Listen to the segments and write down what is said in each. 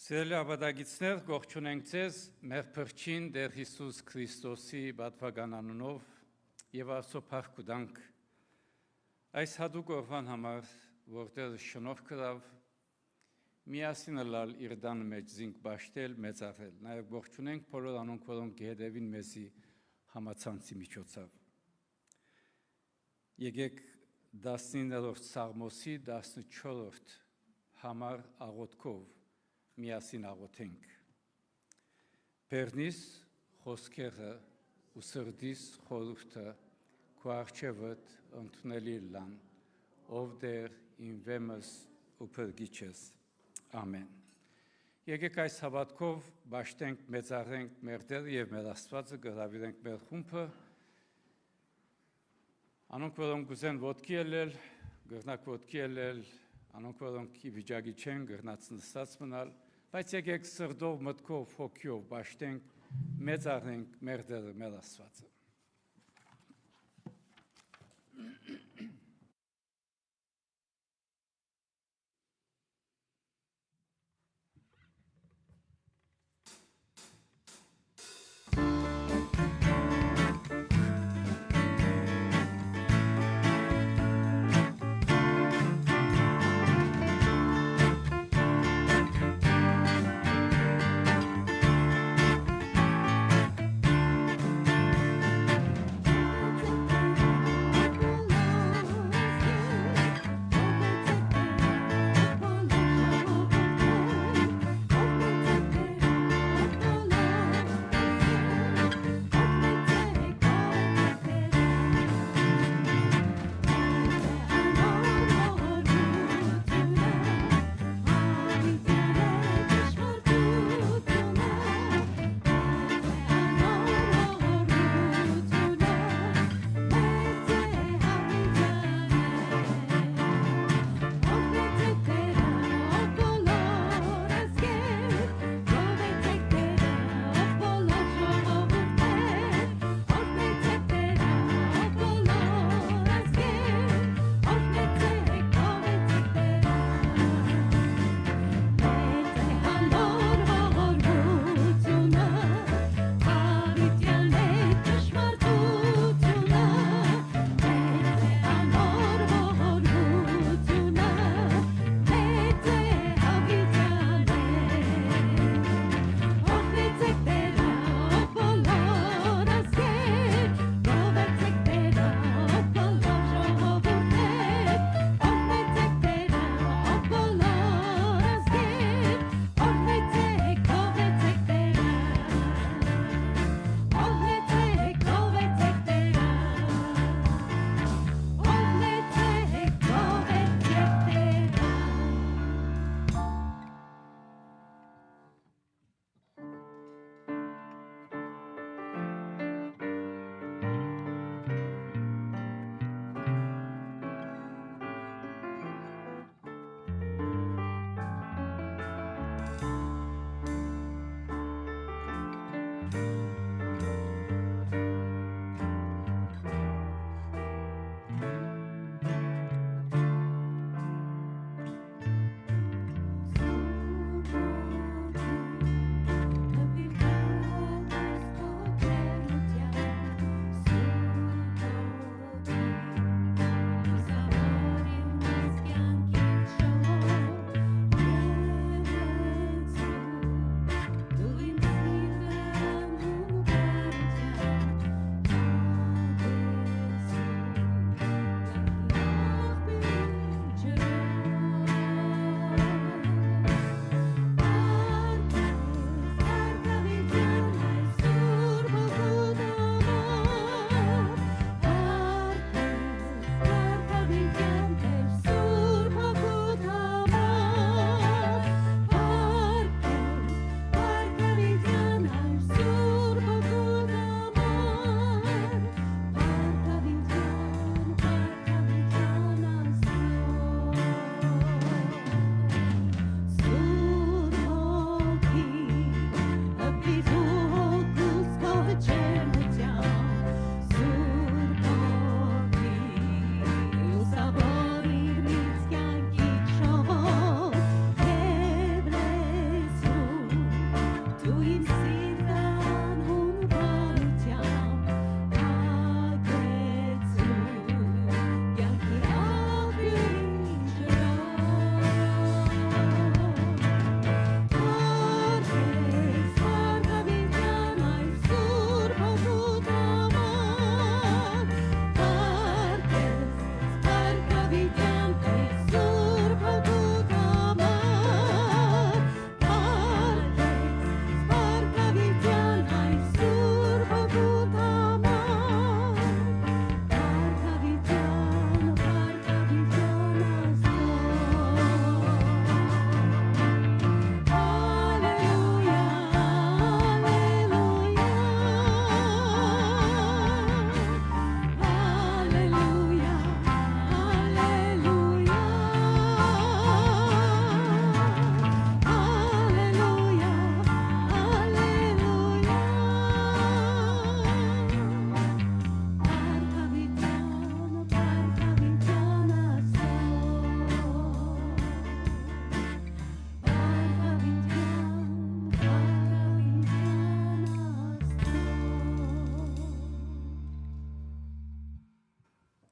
Սիրելի ավադագիցներ, ողջունենք ձեզ մեր փրկին Տեր Հիսուս Քրիստոսի պատվական անունով եւ Աստծո փառք ու դանք այս հատուկ օրվան համար, որտեղ շնորհ կրավ միասին լալ իր դան մեջ զինք բաշտել մեծարել։ Նաեւ ողջունենք բոլոր անոնք, որոնք գեհդեվին մեզի համացանցի միջոցով։ Եկեք 19-րդ Սաղմոսի 14-րդ համար աղոթքով միասին աղոթենք։ Բերնիս խոսքերը ու սրդիս խորհուրդը քո առջևդ ընդունելի լան, ով դեր իմ վեմս ու փրկիչս։ Ամեն։ Եկեք այս հավատքով բաշտենք, մեծարենք մեր Տեր եւ մեր Աստվածը, գրավիրենք մեր խումբը։ Անոնք, որոնք ուզեն ոտքի ելնել, գրնակ ոտքի ելնել, անոնք, որոնք ի վիճակի չեն գրնած նստած մնալ, բայց եկեք սրտով, մտքով, հոգով բաշտենք, մեծարենք մեր Տերը, մեր Աստվածը։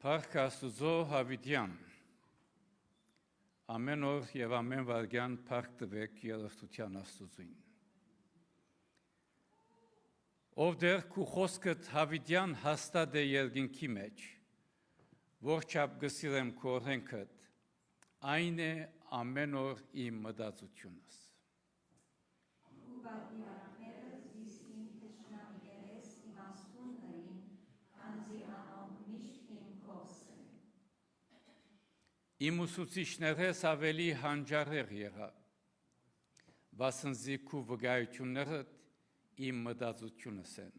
Փառք Աստուծո հավիտյան, ամեն օր և ամեն վայրկյան փառք տվեք երրորդության Աստուծուն։ Ով դեռ քու խոսքդ հավիտյան հաստատ է երկինքի մեջ, որչափ գսիրեմ քո օրենքդ, այն է ամեն օր իմ մտածությունս։ Իմ ուսուցիչներս ավելի հանճարեղ եղա, վասնզի քու վկայություններդ իմ մտածությունս են։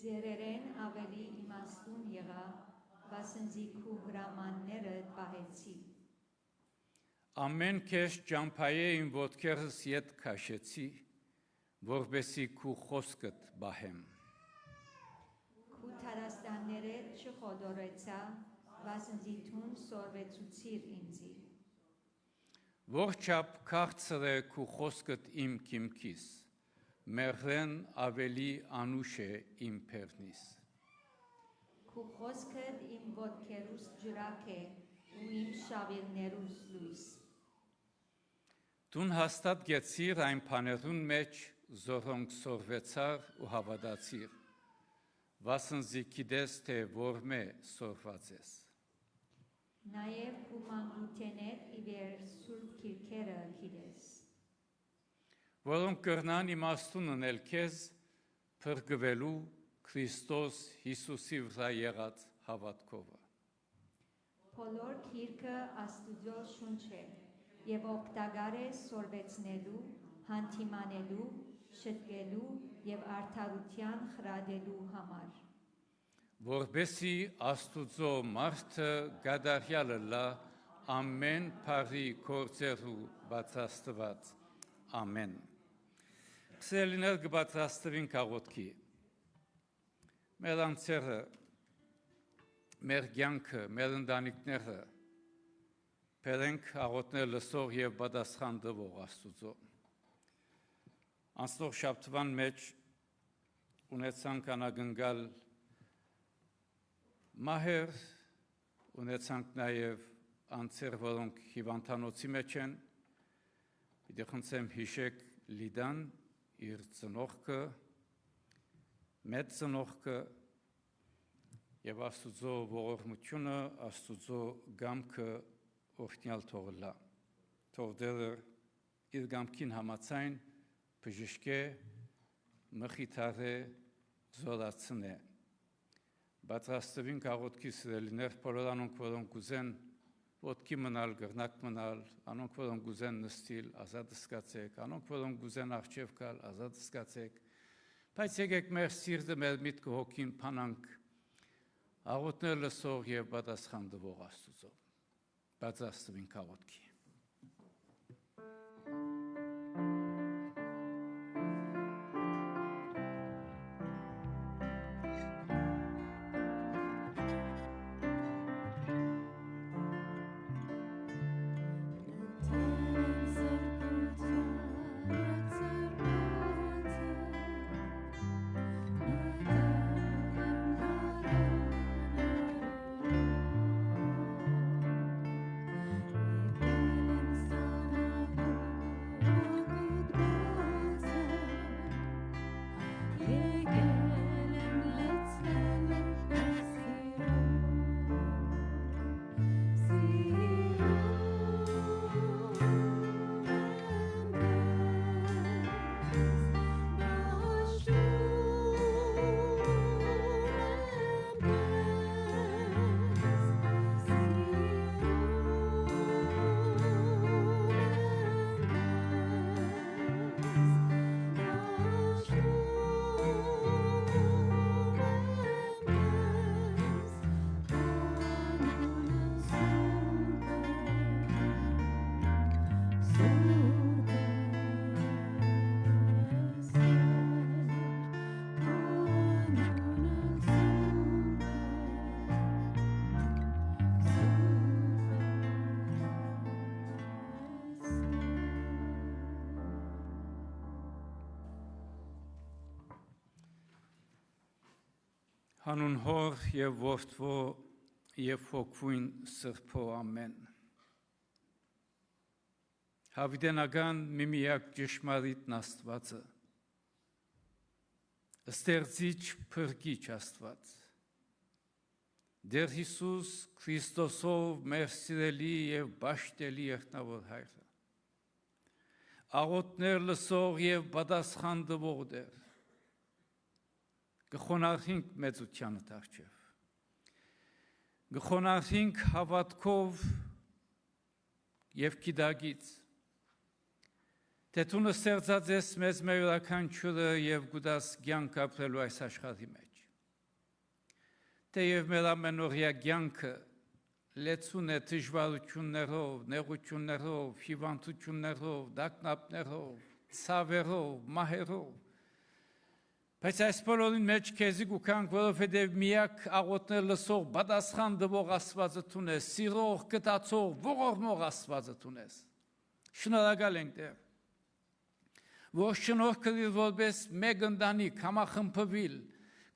Ձերերեն ավելի իմաստուն եղա, վասնզի քու հրամաններդ պահեցի։ Ամեն քեզ ճամփայե իմ ոտքերս ետ քաշեցի, որպեսզի քու խոսքդ բահեմ։ Քու թարաստաններդ չխոդորեցա, վասնզի թուն սորվեցուցիր ինձի։ Որչափ քաղցր է քու խոսքդ իմ քիմքիս, մեղրեն ավելի անուշ է իմ փեռնիս։ Քու խոսքդ իմ ոտքերուս ջրակ է ու իմ շավիղներուս լույս։ Դուն հաստատ գեցիր այն բաներուն մեջ, զորոնք սորվեցար ու հավատացիր, վասնզի գիտես, թե որմե սորված ես։ Նաև քու մանկութենեդ իվեր սուրբ քիրքերը գիտես։ Որոնք կրնան իմաստուն ունել քեզ փրկվելու Քրիստոս Հիսուսի վրա եղած հավատքովը։ Բոլոր քիրքը Աստուծո շունչ է և օգտակար է սորվեցնելու, հանդիմանելու, շտկելու և արդարության խրատելու համար։ Որպեսզի Աստուծո մարդը գադարյալը լա ամեն բարի գործերու պատրաստված։ Ամեն։ Սիրելիներ, կպատրաստվին աղոթքի։ Մեր անձերը, մեր կյանքը, մեր ընտանիքները բերենք աղոթներ լսող և պատասխան տվող Աստուծո։ Անցնող շաբթվան մեջ ունեցանք անակնկալ մահեր, ունեցանք նաև անձեր, որոնք հիվանդանոցի մեջ են, պիտի խնդրեմ հիշեք Լիդան, իր ծնողքը, մեծ ծնողքը և Աստուծո ողորմությունը, Աստուծո գամքը օրհնյալ թողլա, թող դերը իր գամքին համաձայն բժշկե, մխիթարե, զորացնե։ Պատրաստվին աղոթքի սիրելիներ, բոլոր անոնք, որոնք կուզեն ոտքի մնալ, գրնակ մնալ, անոնք, որոնք կուզեն նստիլ, ազատ զգացեք, անոնք, որոնք կուզեն առջև գալ, ազատ զգացեք, բայց եկեք մեր սիրտը, մեր միտքը հոգին փանանք աղոթներ լսող և պատասխան տվող Աստուծո։ Պատրաստվին աղոթքի։ Հանուն Հոր եւ Որդվո եւ Հոգվույն Սրբո ամեն։ Հավիտենական միմիակ ճշմարիտ Աստվածը, ստեղծիչ փրկիչ Աստված, Դեր Հիսուս Քրիստոսով մեր սիրելի եւ բաշտելի եղնավոր Հայրը, աղոթներ լսող եւ պատասխան տվող Դեր, գխոնարհինք մեծությանդ առջև, գխոնարհինք հավատքով եւ գիտագից, թե Տունը ստեղծած ես մեզ մեր յուրաքանչյուրը եւ գուտաս կյանք ապրելու այս աշխարհի մեջ, թեև մեր ամենօրյա կյանքը լեցուն է դժվարություններով, նեղություններով, հիվանդություններով, դակնապներով, ցավերով, մահերով, բայց այս բոլորին մեջ քեզի գուքանք, որովհետև միակ աղոթներ լսող, պատասխան տվող Աստվածը տունես, սիրող, կտացող, ողորմող Աստվածը տունես։ Շնորհակալ ենք Տեր, որ շնորհ կրիր որպես մեկ ընտանիք համախմբվել,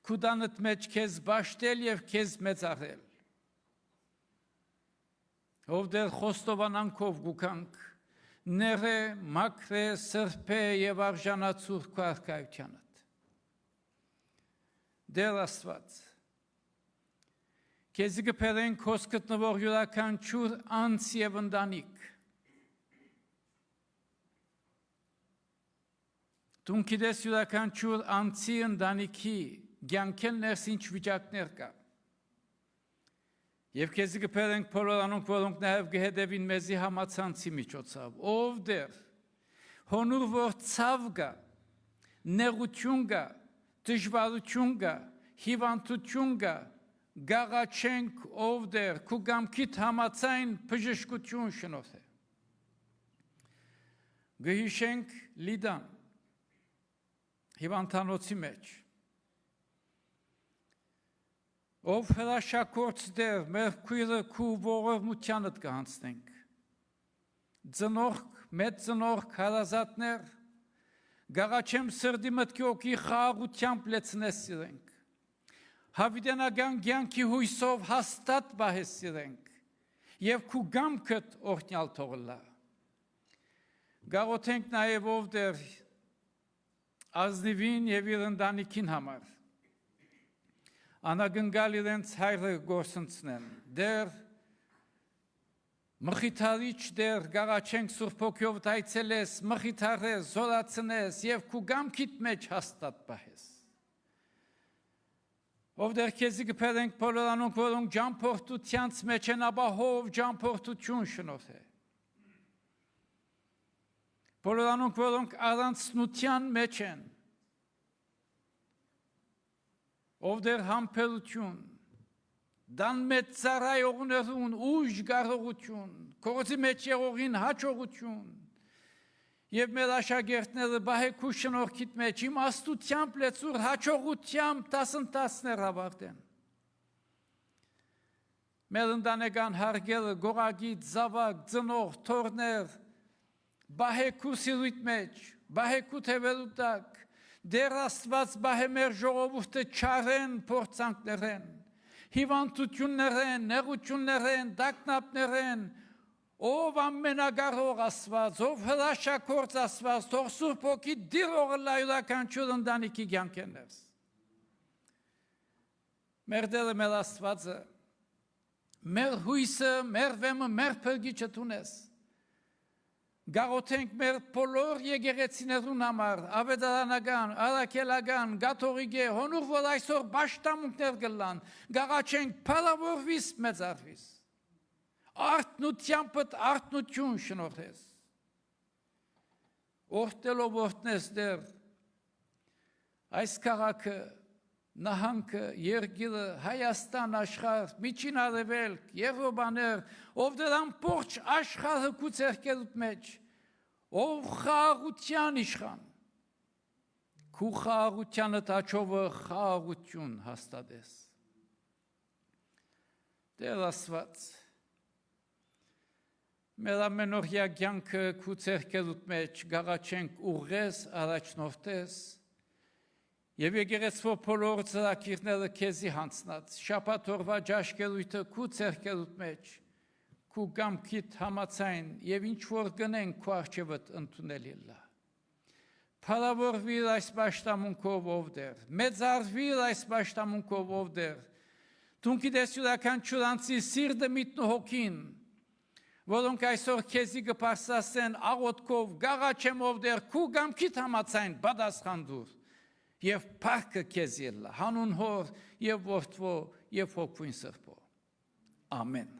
քու տանդ մեջ քեզ բաշտել եւ քեզ մեծարել։ Ով դեր խոստովանանքով գուքանք, ները, մաքրե, սրբե եւ արժանացուր քո արքայությանդ։ Դեր Աստված, քեզ կփերենք քոս գտնվող յուրաքանչյուր անձ եւ ընտանիք։ Դու գիտես յուրաքանչյուր անձի ընտանիքի կյանքեն ներս ինչ վիճակներ կա։ Եվ քեզ կփերենք բոլոր անոնք, որոնք նաեւ կհետևին մեզի համացանցի միջոցով։ Ով դեր, հոնուր որ ցավ կա, նեղություն կա, դժվարություն կա, հիվանդություն կա, գաղաչենք ով դեր, քու գամքիդ համացայն բժշկություն շնորհե։ Գհիշենք Լիդան, հիվանդանոցի մեջ, ով հրաշագործ դեր, մեր քույրը քու ողորմությանդ կհանձնենք, ծնորք, մեծ ծնորք հարազատներ, գաղաչեմ սրդի մտքի օքի խաղաղությամբ լեցնես սիրենք, հավիտենական կյանքի հույսով հաստատ բահես սիրենք, եւ քու գամքդ օրհնյալ թողլա։ Գաղոթենք նաեւ ով դեր ազնիվին եւ իր ընտանիքին համար, անագնգալ իրենց հայրը գործընծնեն, դեր մխիթարիչ դեր գաղաչենք Սուրբ Հոգով դայցելես, մխիթարես, զորացնես եւ քու գամքիդ մեջ հաստատ բահես։ Ով դեր քեզի կփերենք բոլոր անոնք, որոնք ջամփորդությանց մեջ են, ապահով ջամփորդություն շնորհե։ Բոլոր անոնք, որոնք առանցնության մեջ են, ով դեր համբերություն, դան մեծ ծառայողներուն ուժ կարողություն, կողոցի մեջ եղողին հաջողություն, եւ մեր աշակերտները բահեքու շնորհքիդ մեջ իմաստությամբ լեցուր հաջողությամբ դասընթացներ ավարտեն։ Մեր ընտանեկան հարգերը, գողագիծ, զավակ, ծնող, թորներ, բահեքու սիրույթ մեջ, բահեքու թևելու տակ, դեր Աստված բահե մեր ժողովուրդը չարեն, փորձանքներեն, հիվանդություններեն, նեղություններեն, դակնապներեն, ով ամենագարող Աստված, ով հրաշագործ Աստված, թող Սուրբ Հոգի դիրողը լա յուրաքանչյուր ընտանիքի կյանքերս։ Մեր Տերը, մեր Աստվածը, մեր հույսը, մեր վեմը, մեր փրկիչը տունես։ Գաղոթենք մեր բոլոր եկեղեցիներուն համար, ավետարանական, առաքելական, կաթողիկե, հոնուր որ այսօր պաշտամունքներ կլան, գաղաչենք փառավորվիս մեծարվիս, արթնությանդ արթնություն շնորհես, օրհնելով օրհնես դեր, այս քաղաքը, նահանգը, երկիրը, Հայաստան աշխարհ, Միջին Արևելք, Եվրոպաներ, ով դեր ամբողջ աշխարհը քու ձեռքերուդ մեջ, ով խաղաղության իշխան, քու խաղաղությանը տաչովը խաղաղություն հաստատես։ Տեր Աստված, մեր ամենօրյա կյանքը քու ձեռքերուդ մեջ գաղաչենք ուղղես, առաջնորդես, Եվ եկեղեցվո բոլոր ծրագիրները քեզի հանձնած, շաբաթ օրվա ջաշկելույթը քու ցերկելուտ մեջ, քու գամքիդ համացայն եւ ինչ որ գնենք քու արժեվդ ընդունելիլա։ Փառավորվիր այս պաշտամունքով ով դեր, մեծարվիր այս պաշտամունքով ով դեր, դու գիտես յուրաքանչյուրանցի սիրտը միտն ու հոգին, որոնք այսօր քեզի կփարսասեն աղոթքով, գաղաչեմով դեր, քու գամքիդ համացայն պատասխան դուր։ Եվ փառքը քեզ ելա, հանուն հոր եւ որդվո եւ հոգին սրբո։ Ամեն։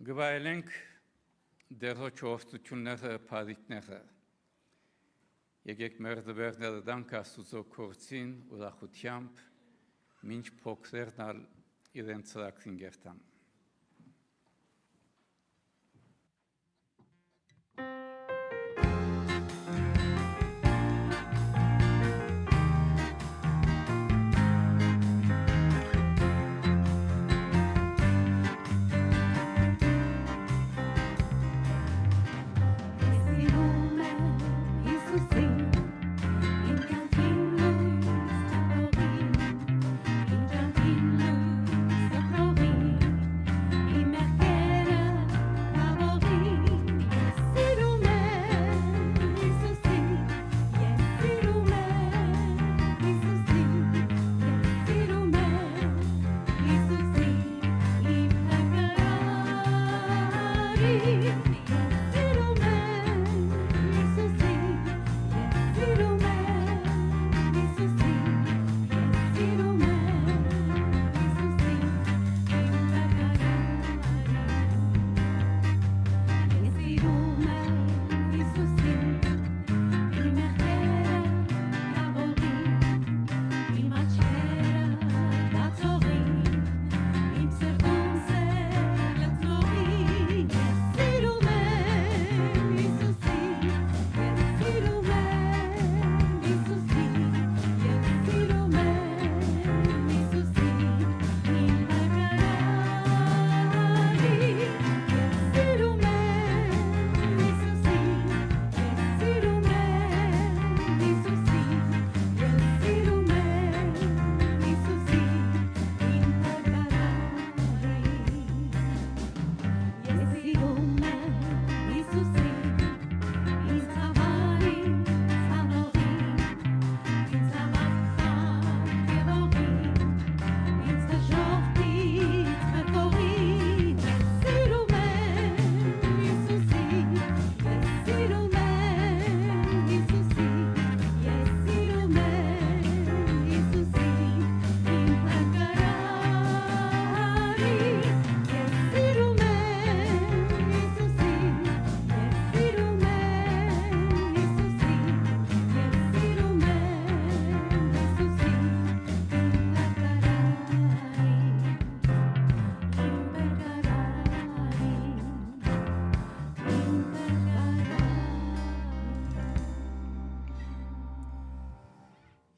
Գվայելենք դերոջ որդությունները, պարիկները, եկեք մեր դվերները դանք Աստուծո կործին ուրախությամբ, մինչ փոքրերն ալ իրենց ծրագրին գերտան։ In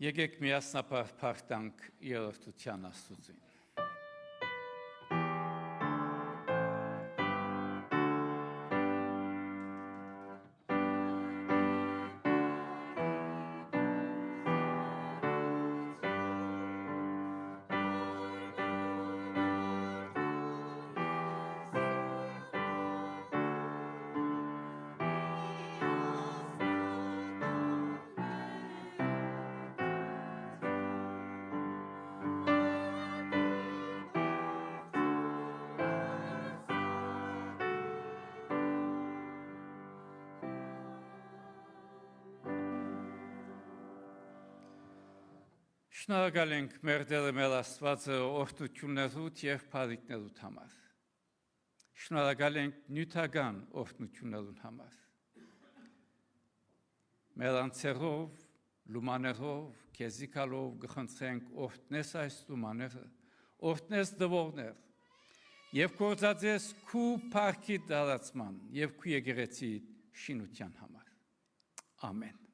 Եկեք միասնապար փախտանք երրորդության Աստծուն։ Շնորհակալ ենք մեր Տերը մեր Աստվածը օրհնություններուդ եւ բարիքներուդ համար։ Շնորհակալ ենք նյութական օրհնություններուն համար։ Մեր անձերով, լումաներով, քեզիկալով գխնդրենք օրհնես այս լումաները, օրհնես դվորներ եւ կործածես քու փառքի դարացման եւ քու եկեղեցի շինության համար։ Ամեն։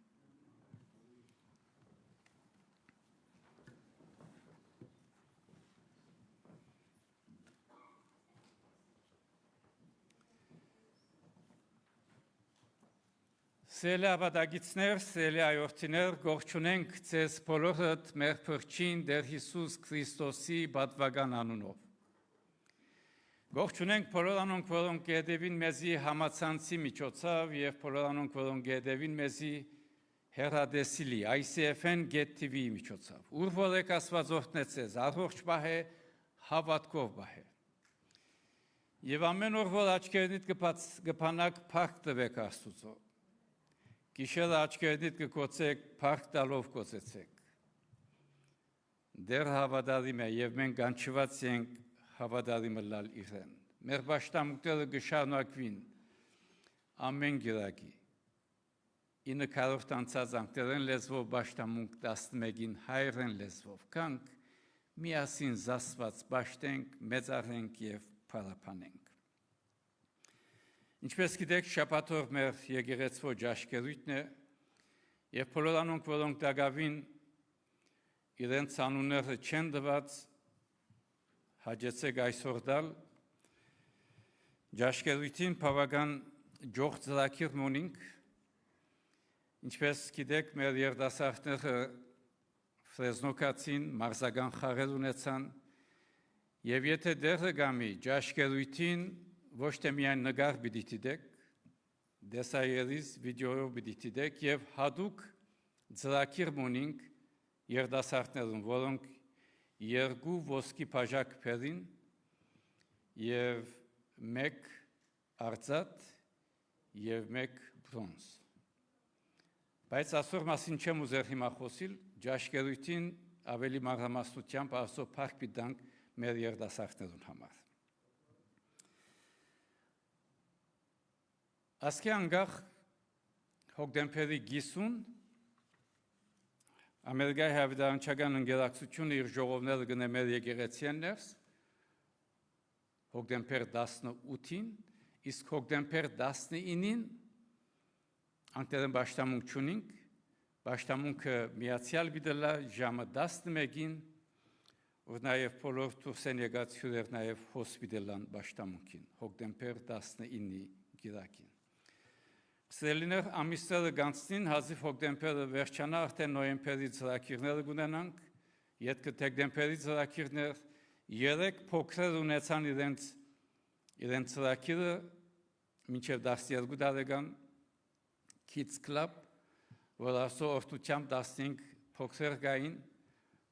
Սելի ավադագիցներ, սելի այորդիներ, գողջունենք ձեզ բոլորդ մեր փրկին Տեր Հիսուս Քրիստոսի պատվական անունով։ Գողջունենք բոլոր անոնք, որոնք գետևին մեզի համացանցի միջոցով եւ բոլոր անոնք, որոնք գետևին մեզի հերադեսիլի, ICFN Get TV միջոցով։ Ուր որ եք Աստված օրհնեցես, առողջ բահե, հավատքով բահե։ Եվ ամեն օր որ աչքերիդ կփանակ փառք տվեք Աստծո։ Գիշերը աչքերիդ կկոծեք, փառք տալով կոծեցեք։ Դեր հավատարիմ է եւ մենք կանչված ենք հավատարիմ լալ իրեն։ Մեր պաշտամունքները կշարունակվին ամեն գիրակի։ Ինը կարողտ անցած անկտերեն լեզվով պաշտամունք 11-ին հայրեն լեզվով կանք միասին զասված պաշտենք, մեծարենք եւ փառապանենք։ Ինչպես գիտեք, շաբաթով մեր եկեղեցու ջաշկերույթն է եւ բոլոր անոնք, որոնք դակավին իրենց անունները չեն տված, հաջեցեք այսօր դալ ջաշկերույթին բավական ջող ծրագիր ունենք, ինչպես գիտեք, մեր երիտասարդները ֆրեզնոկացին, մարզական խաղեր ունեցան եւ եթե դերը գամի ջաշկերույթին ոչ թե միայն նկար պիտի դիտեք, դեսայերից վիդեոյով պիտի դիտեք եւ հատուկ ծրագիր ունենք երիտասարդներուն, որոնք երկու ոսկի բաժակ բերին եւ մեկ արծաթ եւ մեկ բրոնզ։ Բայց այսօր մասին չեմ ուզեր հիմա խոսիլ, ջաշկերույթին ավելի մանրամասնությամբ այսօր փառք պիտանք մեր երիտասարդներուն համար։ Ասկե անգախ հոկտեմբերի 50 Ամերիկայի Հավիտարանչական ընկերակցությունը իր ժողովները գնե մեր եկեղեցին ներս հոկտեմբեր 18-ին, իսկ հոկտեմբեր 19-ին անկտերեն պաշտամունք չունենք, պաշտամունքը միացյալ բիդելա ժամը 11-ին, որ նաև բոլոր դուրսեն եկած հյուրեր նաև հոսպիտալան պաշտամունքին, հոկտեմբեր 19-ի գիրակին։ Սելիներ ամիսները գանցնին, հազիվ հոկտեմբերը վերջանա, արդեն նոյեմբերի ծրագիրները կունենանք, ետքը դեկտեմբերի ծրագիրներ, 3 փոքրեր ունեցան իրենց ծրագիրը մինչև 12 տարեկան Kids Club, որ ասո օրդությամբ 15 փոքրեր գային,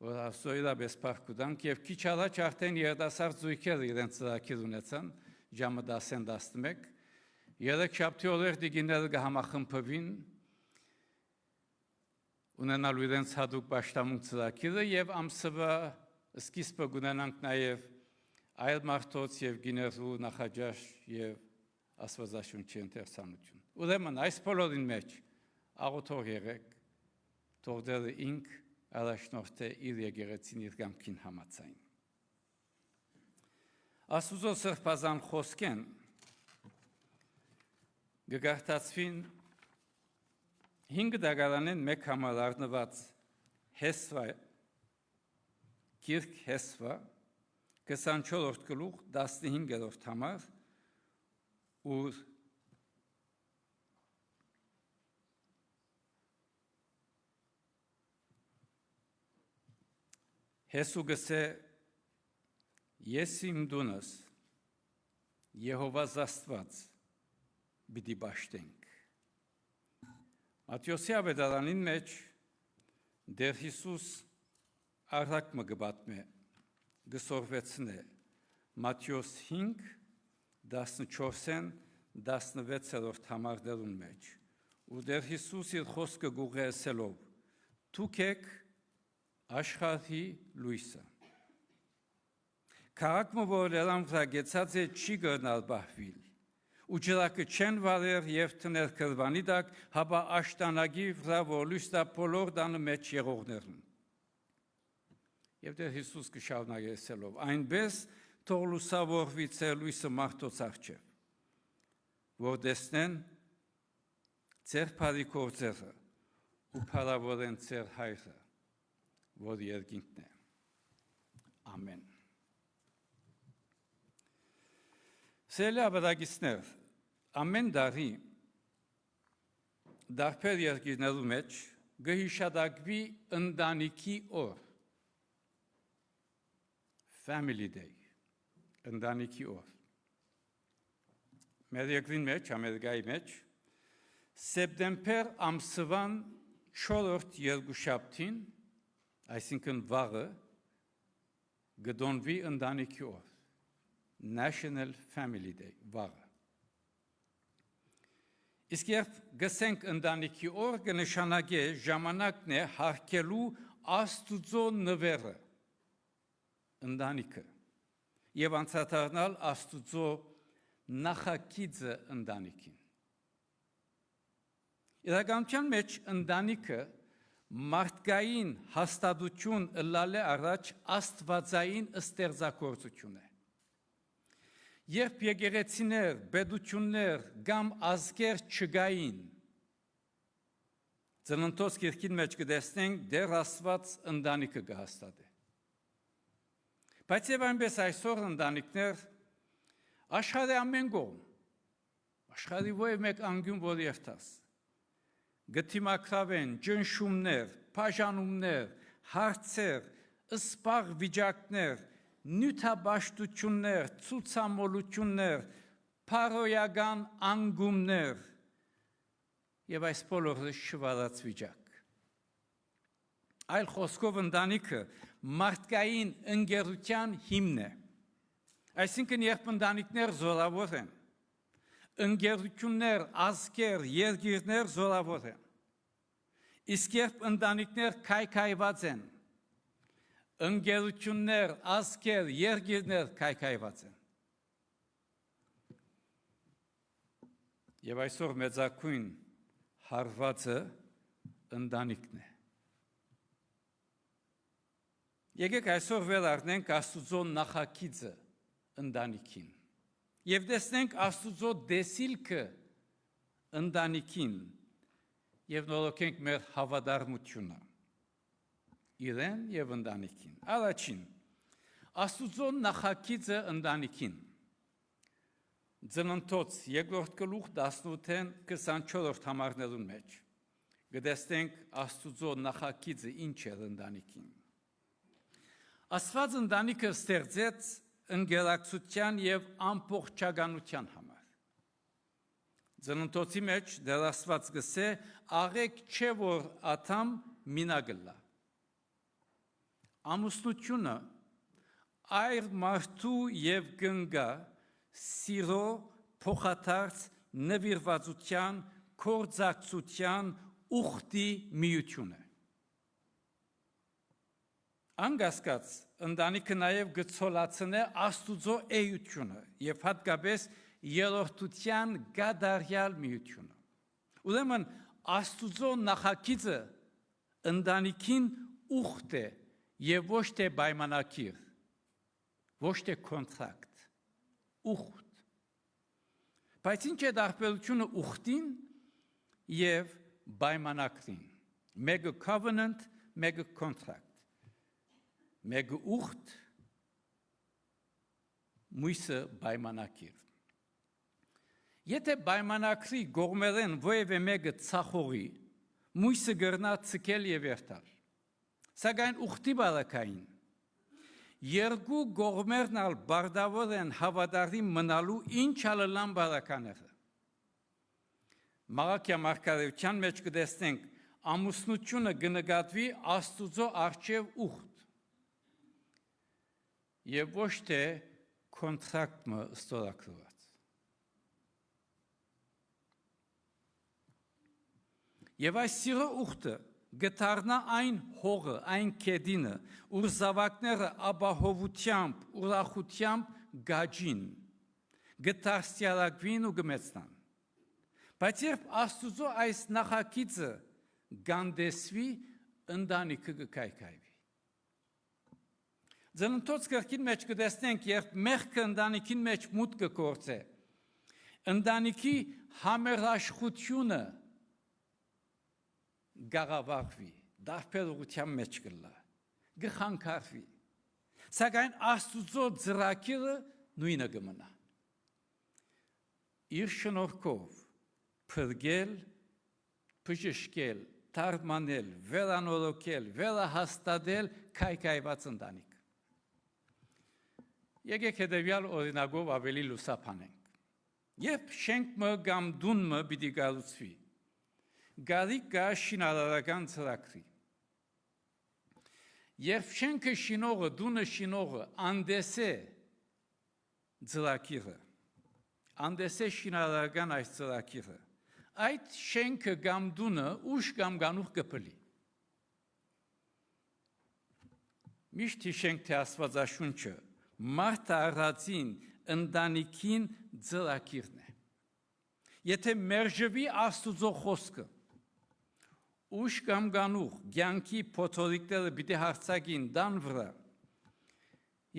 որ ասո իրապես փառք կտանք եւ քիչ առաջ արդեն երիտասարդ զույգեր իրենց ծրագիր ունեցան, ժամը 10-11 Երեքշաբթի օրեր դիգիները կհամախմբվին ունենալու իրենց հատուկ պաշտամունք ծրագիրը եւ ամսվա սկիզբը կունենանք նաեւ այլ մարդոց եւ գիներու նախաճաշ եւ աստվածաշունչի ընթերցանություն։ Ուրեմն այս բոլորին մեջ աղոթող եղեք, թող դերը ինք առաջնորդե իր եկեղեցին իր կամքին համաձայն։ Աստուծո սրբազան խոսքեն գգարտացվին 5 դագարանեն մեկ համար առնված Հեսվա Գիրք Հեսվա 24-րդ գլուխ 15-րդ համար ուր Հեսուգսե ես իմ դունս Եհովաս Աստված բիդի բաշտենք։ Մատթեոսի ավետարանին մեջ դեր Հիսուս արհակ մգբատմե գսորվեցնե Մատթեոս 5 14-ն 16-րդ համարներուն մեջ ու դեր Հիսուս իր խոսքը գուղեսելով դուք եք աշխարհի լույսը Քաղաքը որ լամփրագեցած է չի գնալ բահվիլ ու ջրակը չեն վարեր եւ տներ կրվանի դակ հապա աշտանագի վրա որ լույսը բոլոր դանը մեջ եղողներն եւ դեր Հիսուս կշարունակեցելով այնպես թող լուսավորվի ծեր լույսը մարդոց առջև որ տեսնեն ծեր բարի գործերը ու փառավորեն ծեր հայրը որ երկինքն է ամեն Սիրելի ավետագիստներ ամեն տարի դարբեր երկիրներու մեջ գհիշադակվի ընտանիքի օր Family Day ընտանիքի օր մեր երկրին մեջ Ամերիկայի մեջ սեպտեմբեր ամսվան 4-րդ երկուշաբթին այսինքն վաղը գդոնվի ընտանիքի օր National Family Day վաղը Իսկ երբ գսենք ընտանիքի օր կնշանակե ժամանակն է հարգելու Աստուծո նվերը ընտանիքը եւ անդրադառնալ Աստուծո նախագիծը ընտանիքին Իրականության մեջ ընտանիքը մարդկային հաստատություն ըլլալե առաջ աստվածային ստեղծագործություն է Երբ եկեղեցիներ, պետություններ կամ ազգեր չգային Ծննդոց գիրքին մեջ կտեսնենք դեռ Աստված ընտանիքը կհաստատի Բայց եւ այնպես այսօր ընտանիքներ աշխարհի ամեն կողմ աշխարհի ո՞ր մեկ անգյուն որ երթաս Գտիմակրավեն, ջնշումներ, բաժանումներ, հարցեր, սպաղ վիճակներ, նյութաբաշխություններ, ցուցամոլություններ, փարոյական անգումներ եւ այս բոլորը շվարած վիճակ։ Այլ խոսքով ընտանիքը մարդկային ընկերության հիմն է։ Այսինքն երբ ընտանիքներ զորավոր են, ընկերություններ, ազգեր, երկիրներ զորավոր են։ Իսկ երբ ընտանիքներ քայքայված են, ընկերություններ, ազգեր, երկիրներ քայքայված են։ Եվ այսօր մեծակույն հարվածը ընտանիքն է։ Եկեք այսօր վերառնենք Աստուծո նախագիծը ընտանիքին։ Եվ տեսնենք Աստուծո դեսիլքը ընտանիքին եւ նորոգենք մեր հավատարմությունը իրեն եւ ընտանիքին։ Առաջին Աստուծո նախագիծը ընտանիքին Ծննդոց 2-րդ գլուխ 18-ն 24-րդ համարներուն մեջ կտեսնենք Աստուծո նախագիծը ինչ է ընտանիքին։ Աստված ընտանիքը ստեղծեց ընկերակցության եւ ամբողջականության համար։ Ծննդոցի մեջ դեռ Աստված գսե աղեք չէ որ աթամ մինագլա։ Ամուսնությունը այր մարդու եւ գնգա սիրո փոխադարձ նվիրվածության կորձակցության ուխտի միություն է։ Անգասկած ընտանիքը նաև գծոլացնե Աստուծո էությունը եւ հատկապես երրորդության գադարյալ միությունը։ Ուրեմն Աստուծո նախագիծը ընտանիքին ուխտ է եւ ոչ թե պայմանագիր, ոչ թե կոնտրակտ, ուխտ։ Բայց ինչ է տարբերությունը ուխտին եւ պայմանագրին։ Մեկը covenant, մեկը կոնտրակտ, մեկը ուխտ, մույսը պայմանակիր։ Եթե պայմանակրի գողմերեն ոևէ մեկը ցախողի, մույսը գրնա ցկել եւ երթալ։ Սակայն ուխտի բարակային երկու գողմերն ալ բարդավոր են հավատարիմ մնալու ինչ ալլան բարակաները։ Մաղաքյա մարգարեության մեջ կտեսնենք ամուսնությունը կնկատվի Աստուծո առջև ուխտ եւ ոչ թե կոնտրակտը ստորագրված։ Եվ այս սիրո ուխտը գտարնա այն հողը, այն կեդինը, ուր զավակները ապահովությամբ, ուրախությամբ գաջին, գտարստյալակվին ու գմեցնան։ Բայց երբ Աստուծո այս նախագիծը գանդեսվի, ընտանիքը կկայքայվի։ Ծննդոց կրկին մեջ կտեսնենք, երբ մեղքը ընտանիքին մեջ մուտք կգործե, ընտանիքի համերաշխությունը գաղավարվի, դարբերության մեջ կլա, գխանքարվի, սակայն Աստուծո ծրագիրը նույնը կմնա։ Իր շնորհքով փրկել, բժշկել, թարգմանել, վերանորոգել, վերահաստատել քայքայված ընտանիք։ Եկեք հետևյալ օրինակով ավելի լուսափանենք։ Երբ շենքը կամ դունը պիտի կառուցվի, գարիկ կա շինարարական ծրագրի։ Երբ շենքը շինողը, դունը շինողը անդես է ծրագիրը, անդես է շինարարական այս ծրագիրը, այդ շենքը կամ դունը ուշ կամ գանուխ կփլի։ Միշտ հիշենք, թե Աստվածաշունչը մարդ առածին ընտանիքին ծրագիրն է։ Եթե մերժվի Աստուծո խոսքը, ուշ կամ գանուխ կյանքի փոթորիկները պիտի հարցակին դան վրա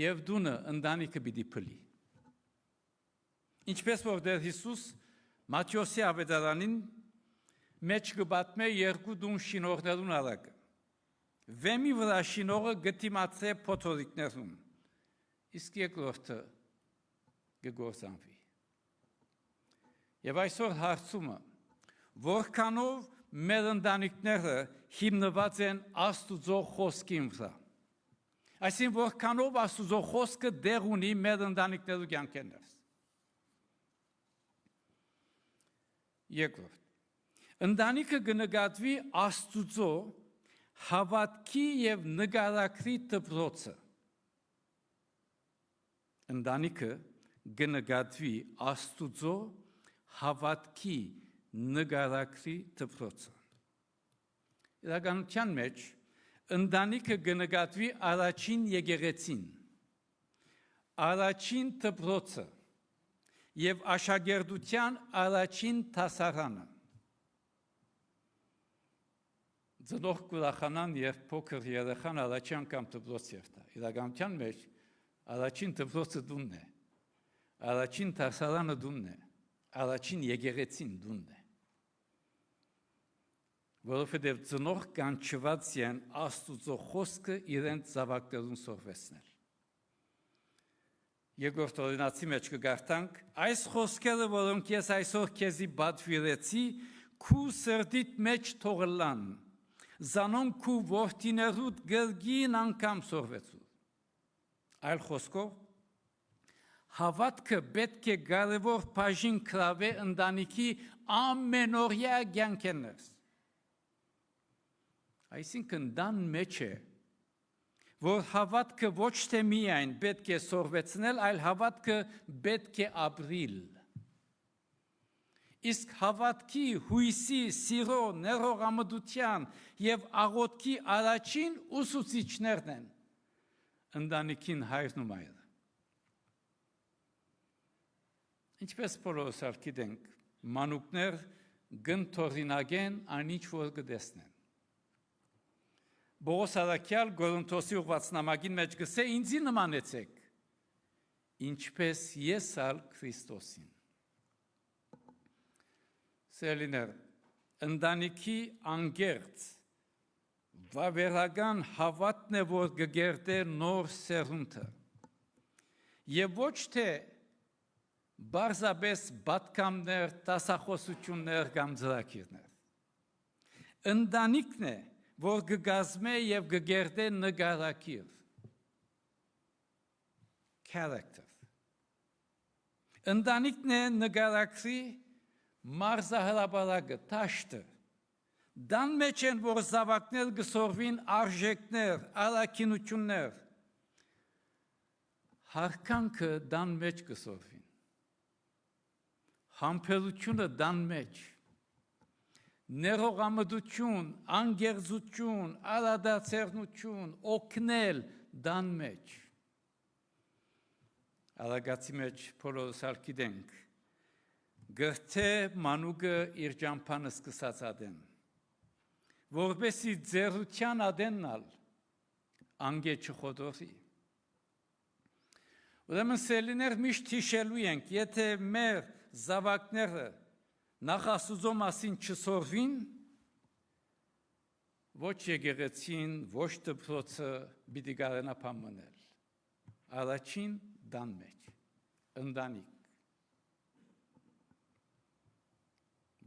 եւ դունը ընտանիքը պիտի փլի։ Ինչպես որ դեր Հիսուս Մատթեոսի ավետարանին մեջ կպատմե երկու դուն շինողներուն արակը։ Վեմի վրա շինողը գտիմացե փոթորիկներուն, իսկ երկրորդը կգործանվի։ Եվ այսօր հարցումը, որքանով մեր ընտանիքները հիմնված են Աստուծո խոսքին վրա։ Այսինքն որքանով Աստուծո խոսքը դեղ ունի մեր ընտանիքներու կյանքերս։ Երկրորդ, ընտանիքը կնկատվի Աստուծո հավատքի եւ նկարագրի դպրոցը։ Ընտանիքը կնկատվի Աստուծո հավատքի նկարագրի դպրոցը։ Իրականության մեջ ընտանիքը կնկատվի առաջին եկեղեցին, առաջին դպրոցը եւ աշակերտության առաջին դասարանը։ Ծնող կուրախանան, երբ փոքր երեխան առաջին անգամ դպրոց երթա։ Իրականության մեջ առաջին դպրոցը դունն է, առաջին դասարանը դունն է, առաջին եկեղեցին դունն է։ Որովհետև ծնող կանչված են Աստուծո խոսքը իրենց զավակներուն սովորեցնել։ Երկրորդ օրինացի մեջ կգարտանք, այս խոսքերը, որոնք ես այսօր քեզի պատվիրեցի, քու սրտիդ մեջ թողլան, զանոնք քու որդիներուդ գրգին անգամ սովորեցու։ Այլ խոսքով, հավատքը պետք է կարևոր բաժին կրավե ընտանիքի ամենօրյա կյանքերս։ Այսինքն դան մեջ է, որ հավատքը ոչ թե միայն պետք է սովորեցնել, այլ հավատքը պետք է ապրիլ։ Իսկ հավատքի, հույսի, սիրո, ներողամտության եւ աղոթքի առաջին ուսուցիչներն են ընտանիքին հայրն ու մայրը։ Ինչպես բոլորս գիտենք, մանուկներ գնթորինագեն անիչ որ կտեսնեն։ Բողոս Արաքյալ Գորընթոսի ուղղվածնամակին մեջ գսե ինձի նմանեցեք, ինչպես ես ալ Քրիստոսին։ Սերլիներ, ընտանիքի անգերց, վավերական հավատն է, որ կգերտե նոր սերունդը։ Եվ ոչ թե բարձաբես բատկամներ, տասախոսություններ կամ ծրագիրներ։ Ընտանիքն է, որ կգազմե եւ կգերտե նկարագիր, character։ Ընտանիքն է նկարագրի մարզահրապարակը, տաշտը։ Դան մեջ են, որ զավակներ կսորվին արժեքներ, առաքինություններ։ Հարկանքը դան մեջ կսորվին։ Համբերությունը դան մեջ։ Ներողամտություն, անգերձություն, արադարձերնություն, օգնել դան մեջ։ Արագացի մեջ փոլորոսալ գիտենք, գրթե մանուկը իր ճամփանը սկսած ադեն, որպեսի ձեռության ադեննալ, անգե չխոդորի։ Ուրեմն սելիներ միշտ հիշելու ենք, եթե մեր զավակները նախ Աստուծո մասին չսորվին, ոչ եկեղեցին, ոչ դպրոցը պիտի կարենա փամնել։ Առաջին դան մեջ, ընտանիք։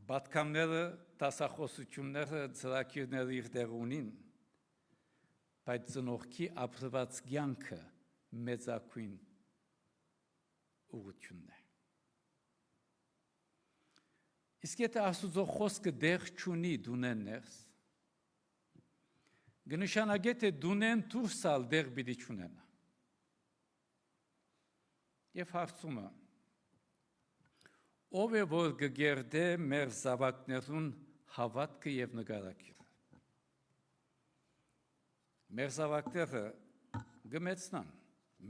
Բատկամները, տասախոսությունները, ծրագիրները իր դեր ունին, բայց ծնողքի ապրված կյանքը մեծակույն ուղղությունն է։ Իսկ եթե Աստուծո խոսքը դեր չունի դունեն ներս, կնշանակե թե դունեն դուրսալ դեր պիտի չունենա։ Եվ հարցումը, ով է որ կգերդե մեր զավակներուն հավատքը եւ նկարագիրը։ Մեր զավակները կմեծնան,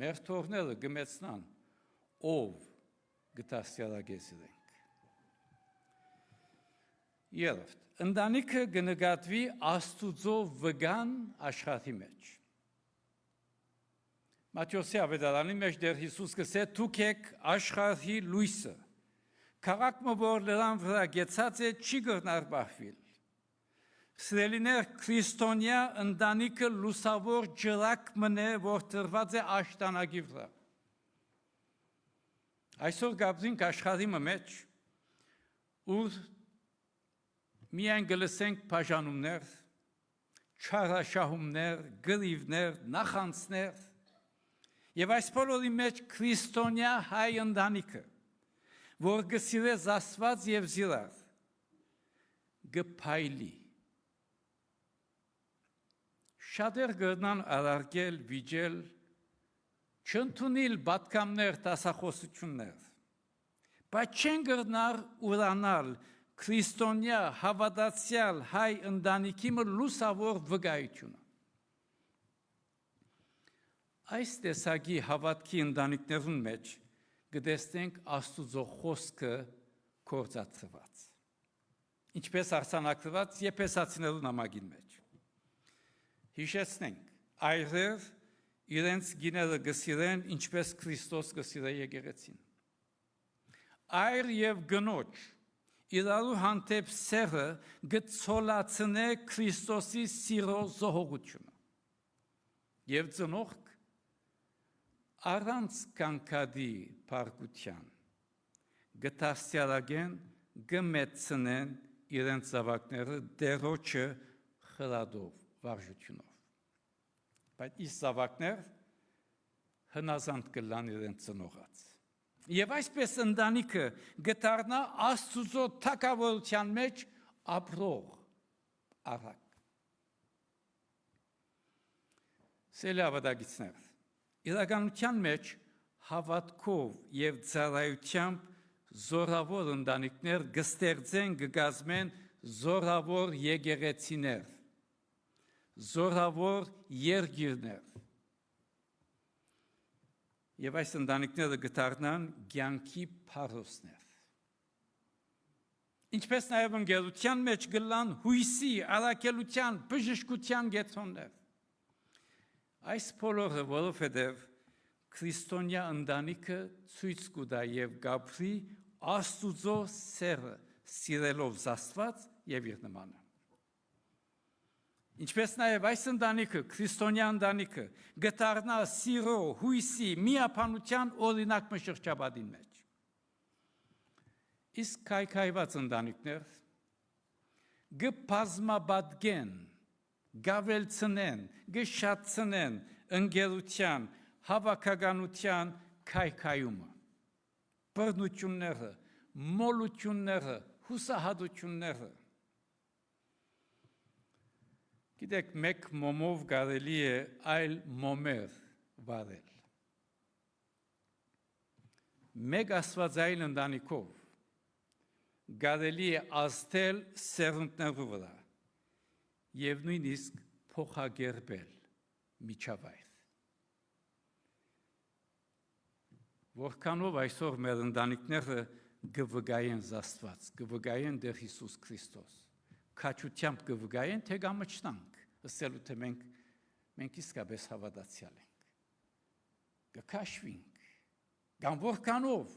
մեր թորները կմեծնան, ով կդաստիարակեսին։ Երրորդ, ընտանիքը կնկատվի Աստուծո վգան աշխարհի մեջ։ Մատթեոսի ավետարանի մեջ դեր Հիսուս կսե դուք եք աշխարհի լույսը։ Քաղաքը, որ լրան վրա գեցած է, չի կրնար բախվել։ Սիրելիներ, քրիստոնյա ընտանիքը լուսավոր ջրակ մնե, որ տրված է աշտանագի վրա։ Այսօր գաբրինք աշխարհի մեջ, ուր միայն գլսենք բաժանումներ, չարաշահումներ, գրիվներ, նախանցներ, եւ այս բոլորի մեջ քրիստոնյա հայ ընտանիքը, որ գսիրես Աստված եւ զիրար, գփայլի։ Շատեր գտնան արարգել, վիճել, չընդունել բատկամներ, տասախոսություններ, բայց չեն գտնար ուրանալ քրիստոնյա հավատացյալ հայ ընտանիքի լուսավոր վկայությունը։ Այս տեսակի հավատքի ընտանիքներուն մեջ կտեսնենք Աստուծո խոսքը կործածված։ Ինչպես արձանագրված Եփեսացիներու նամակին մեջ։ Հիշեցնենք, այրեր իրենց գիները կսիրեն, ինչպես Քրիստոս կսիրե եկեղեցին։ Այր եւ գնոջ իրարու հանդեպ սերը գծոլացնե Քրիստոսի սիրո զոհողությունը։ Եվ ծնողք առանց կանկադի պարգության գտաստիարագեն գմեցնեն իրենց զավակները դերոջը խրադով, վարժությունով։ Բայց ის զավակներ հնազանդ կլան իրենց ծնողած։ Եվ այսպես ընտանիքը գտարնա Աստուծո թագավորության մեջ ապրող առակ։ Սելի ավադագիցներ, իրականության մեջ հավատքով եւ ծառայությամբ զորավոր ընտանիքներ կստեղծեն, կգազմեն զորավոր եկեղեցիներ, զորավոր երկիրներ։ Եվ այս ընտանիքները կդառնան կյանքի փարոսներ։ Ինչպես նաև ընկերության մեջ կլան հույսի, առաքելության, բժշկության գետրոններ։ Այս բոլորը, որովհետև քրիստոնյա ընտանիքը ցույց կտա եւ գաբրի Աստուծո սերը, սիրելով Աստված եւ իր նմանը։ Ինչպես նաև այս ընտանիքը, քրիստոնյա ընտանիքը, գտարնա սիրո, հույսի, միապանության օրինակ շրջապատին մեջ։ Իսկ քայքայված ընտանիքներ գբազմաբադգեն, գավելցնեն, գշատցնեն ընկերության, հավաքականության քայքայումը, բռնությունները, մոլությունները, հուսահատությունները։ Գիտեք, մեկ մոմով կարելի է այլ մոմեր վարել։ Մեկ աստվածային ընտանիքով կարելի է ազդել սերունդներու վրա և նույնիսկ փոխագերբել միջավայր։ Որքանով այսօր մեր ընտանիքները գվգային Աստված, գվգային Տեր Հիսուս Քրիստոս, քաջությամբ գվգային, թե գամչնանք, ըսելու թե մենք իսկապես հավատացյալ ենք, կքաշվինք, կամ որքանով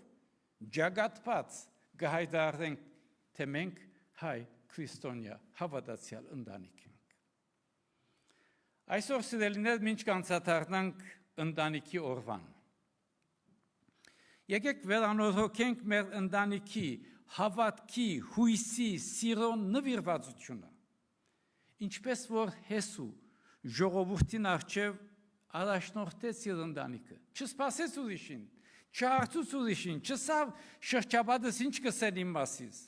ջագատված կհայտարարենք, թե մենք հայ քրիստոնյա հավատացյալ ընտանիք ենք։ Այսօր սիրելիներ մինչ կանցադառնանք ընտանիքի օրվան։ Եկեք վերանորոգենք մեր ընտանիքի հավատքի, հույսի, սիրո նվիրվածությունը, ինչպես որ Հեսու ժողովրդին առջև առաջնորդեց իր ընտանիքը, չսպասեց ուրիշին, չհարցուց ուրիշին, չսավ շրջապատս ինչ կսեն իմ մասից,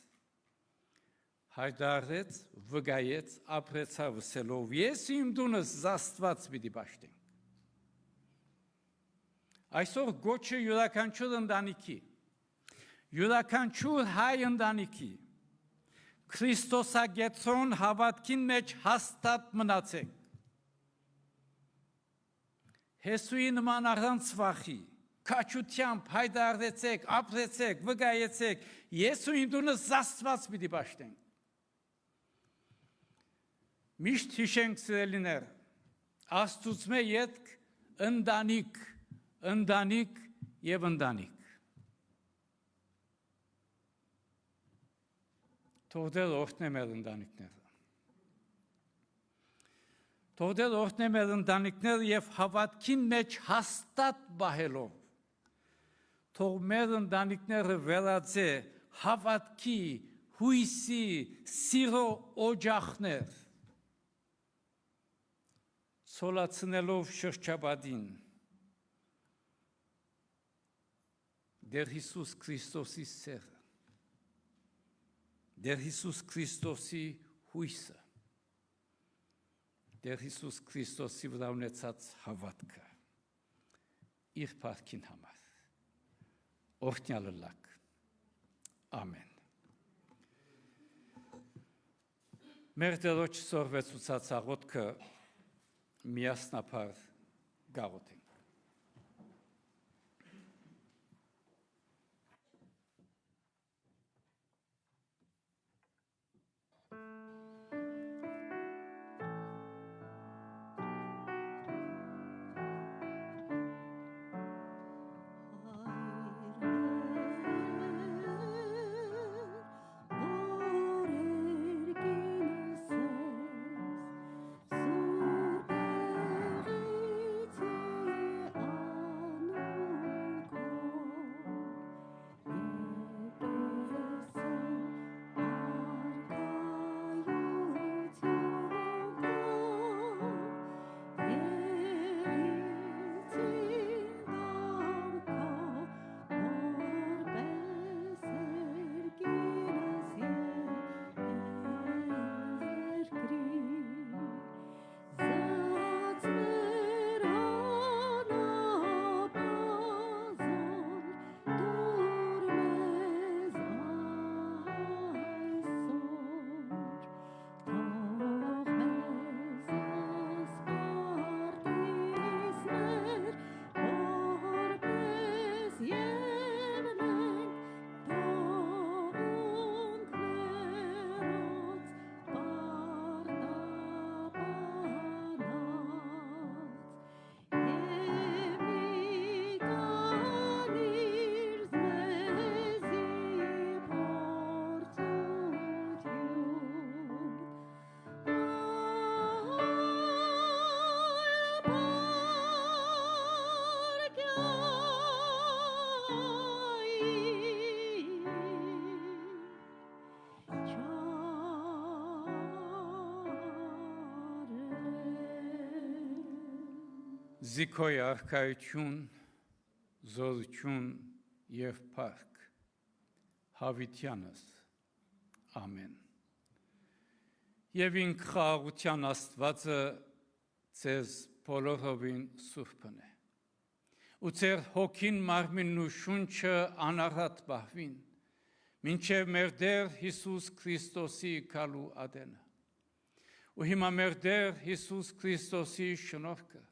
հայտարարեց, վկայեց, ապրեցավ ասելով, ես իմ տունս Աստված պիտի պաշտեմ։ Այսօր գոչը յուրաքանչյուր ընտանիքի, յուրաքանչյուր հայ ընտանիքի, Քրիստոսագեցոն հավատքին մեջ հաստատ մնացեք։ Հեսուի նման առանց վախի, քաջությամբ հայտարարեցեք, ապրեցեք, վկայեցեք, ես ու իմ տունս Աստված պիտի պաշտենք։ Միշտ հիշենք սիրելիներ, Աստծուց մե ետք ընտանիք, ընտանիք և ընտանիք։ Թող Տեր օրհնե մեր ընտանիքները։ Թող Տեր օրհնե մեր ընտանիքները և հավատքին մեջ հաստատ պահելով։ Թող մեր ընտանիքները վերածե հավատքի, հույսի, սիրո օջախներ, ցոլացնելով շրջապատին Տեր Հիսուս Քրիստոսի սերը, Տեր Հիսուս Քրիստոսի հույսը, Տեր Հիսուս Քրիստոսի վրա ունեցած հավատքը, իր փառքին համար, օրհնյալը լաք, ամեն։ Մեր Տերոջ սորվեցուցած աղոթքը միասնապար գաղութենք։ Զիքոյ արքայություն, զորություն եւ փառք Հավիտյանս, ամեն։ Եվ ինք խաղաղության Աստվածը ձեզ բոլորովին սուրբն է։ Ու ձեր հոգին, մարմինն ու շունչը անառատ պահվին, մինչև մեր Տեր Հիսուս Քրիստոսի գալու ադենը։ Ու հիմա մեր Տեր Հիսուս Քրիստոսի շնորհքը,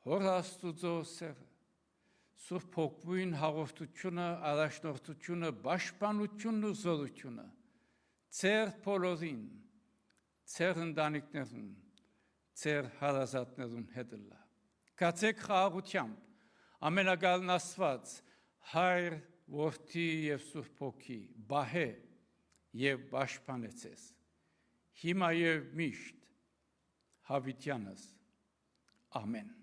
Հոր Աստուծո սերը, Սուրբ Հոգին հաղորդությունը, առաջնորդությունը, պաշտպանությունն ու զորությունը ձեր բոլորին, ձեր ընտանիքներուն, ձեր հարազատներուն հետ լա։ Կացեք խաղաղությամբ, ամենագալն Աստված, Հայր, Որդի և Սուրբ Հոգի, բահե և պաշտպանե ձեզ, հիմա և միշտ, Հավիտյանս, ամեն։